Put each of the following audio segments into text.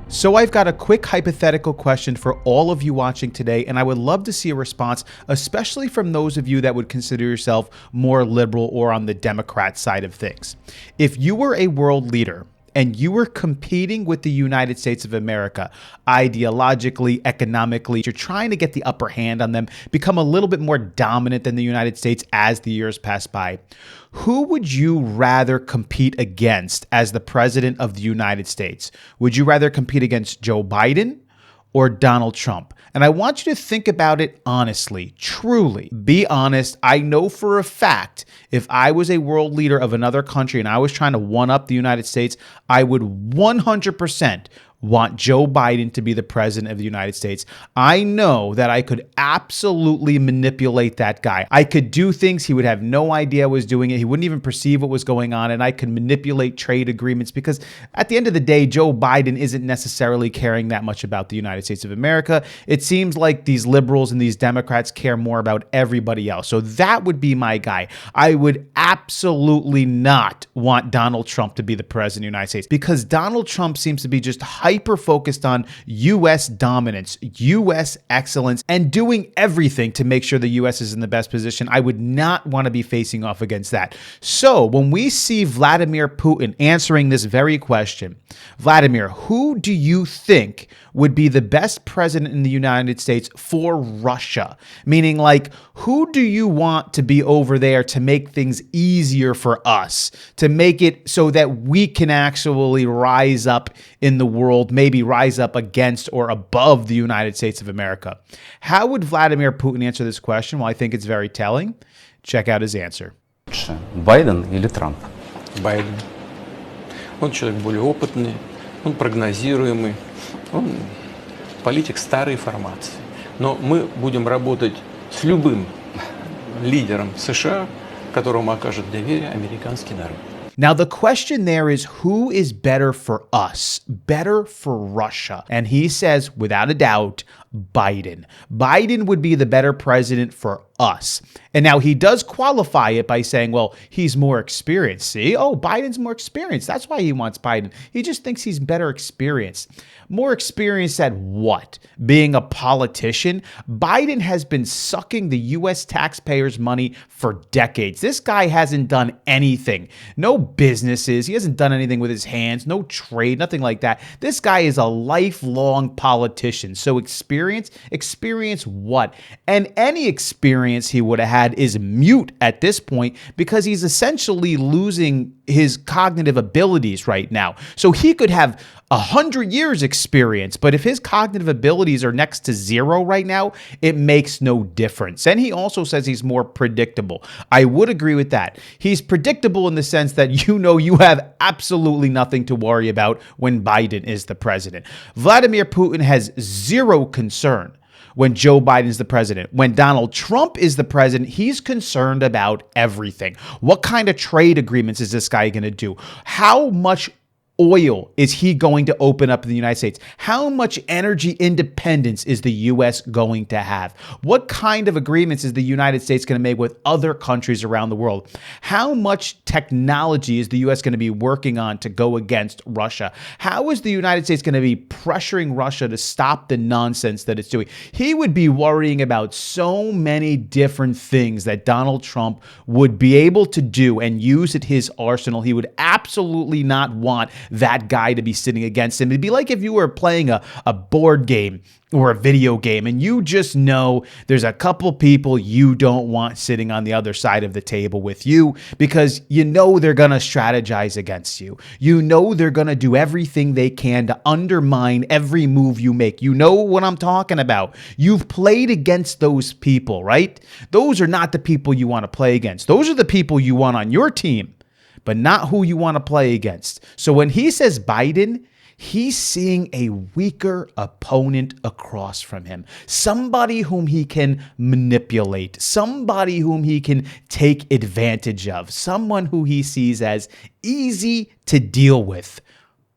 So I've got a quick hypothetical question for all of you watching today, and I would love to see a response, especially from those of you that would consider yourself more liberal or on the Democrat side of things. If you were a world leader and you were competing with the United States of America, ideologically, economically, you're trying to get the upper hand on them, become a little bit more dominant than the United States as the years pass by, who would you rather compete against as the president of the United States? Would you rather compete against Joe Biden or Donald Trump? And I want you to think about it honestly, truly. Be honest. I know for a fact, if I was a world leader of another country and I was trying to one up the United States, I would 100% want Joe Biden to be the president of the United States. I know that I could absolutely manipulate that guy. I could do things he would have no idea I was doing it. He wouldn't even perceive what was going on, and I could manipulate trade agreements because at the end of the day, Joe Biden isn't necessarily caring that much about the United States of America. It seems like these liberals and these Democrats care more about everybody else. So that would be my guy. I would absolutely not want Donald Trump to be the president of the United States because Donald Trump seems to be just hyper focused on U.S. dominance, U.S. excellence, and doing everything to make sure the U.S. is in the best position. I would not want to be facing off against that. So when we see Vladimir Putin answering this very question, Vladimir, who do you think would be the best president in the United States for Russia? Meaning, like, who do you want to be over there to make things easier for us, to make it so that we can actually rise up in the world, maybe rise up against or above the United States of America? How would Vladimir Putin answer this question? Well, I think it's very telling. Check out his answer. Байден или Трамп? Байден. Он человек более опытный, он прогнозируемый, он политик старой формации. Но мы будем работать с любым лидером США, которому окажет доверие американский народ. Now, the question there is, who is better for us, better for Russia? And he says, without a doubt, Biden. Biden would be the better president for us. And now he does qualify it by saying, well, he's more experienced. See, oh, Biden's more experienced. That's why he wants Biden. He just thinks he's better experienced. More experienced at what? Being a politician? Biden has been sucking the U.S. taxpayers' money for decades. This guy hasn't done anything. No businesses. He hasn't done anything with his hands. No trade, nothing like that. This guy is a lifelong politician. So experience what? And any experience he would have had is mute at this point because he's essentially losing his cognitive abilities right now. So he could have 100 years experience, but if his cognitive abilities are next to zero right now, it makes no difference. And he also says he's more predictable. I would agree with that. He's predictable in the sense that you have absolutely nothing to worry about when Biden is the president. Vladimir Putin has zero concern when Joe Biden is the president. When Donald Trump is the president, he's concerned about everything. What kind of trade agreements is this guy going to do? How much oil is he going to open up in the United States? How much energy independence is the U.S. going to have? What kind of agreements is the United States going to make with other countries around the world? How much technology is the U.S. going to be working on to go against Russia? How is the United States going to be pressuring Russia to stop the nonsense that it's doing? He would be worrying about so many different things that Donald Trump would be able to do and use at his arsenal. He would absolutely not want that guy to be sitting against him. It'd be like if you were playing a board game or a video game and you just know there's a couple people you don't want sitting on the other side of the table with you because you know they're going to strategize against you. You know they're going to do everything they can to undermine every move you make. You know what I'm talking about. You've played against those people, right? Those are not the people you want to play against. Those are the people you want on your team, but not who you want to play against. So when he says Biden, he's seeing a weaker opponent across from him. Somebody whom he can manipulate. Somebody whom he can take advantage of. Someone who he sees as easy to deal with.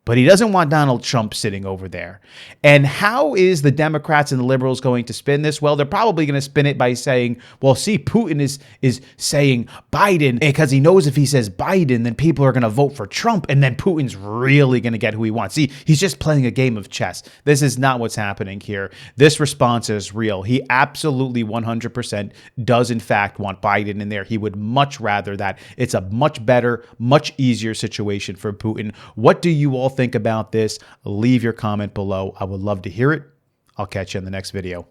but he doesn't want Donald Trump sitting over there. And how is the Democrats and the liberals going to spin this? Well, they're probably going to spin it by saying, well, see, Putin is saying Biden because he knows if he says Biden, then people are going to vote for Trump, and then Putin's really going to get who he wants. See, he's just playing a game of chess. This is not what's happening here. This response is real. He absolutely 100% does, in fact, want Biden in there. He would much rather that. It's a much better, much easier situation for Putin. What do you all think about this? Leave your comment below. I would love to hear it. I'll catch you in the next video.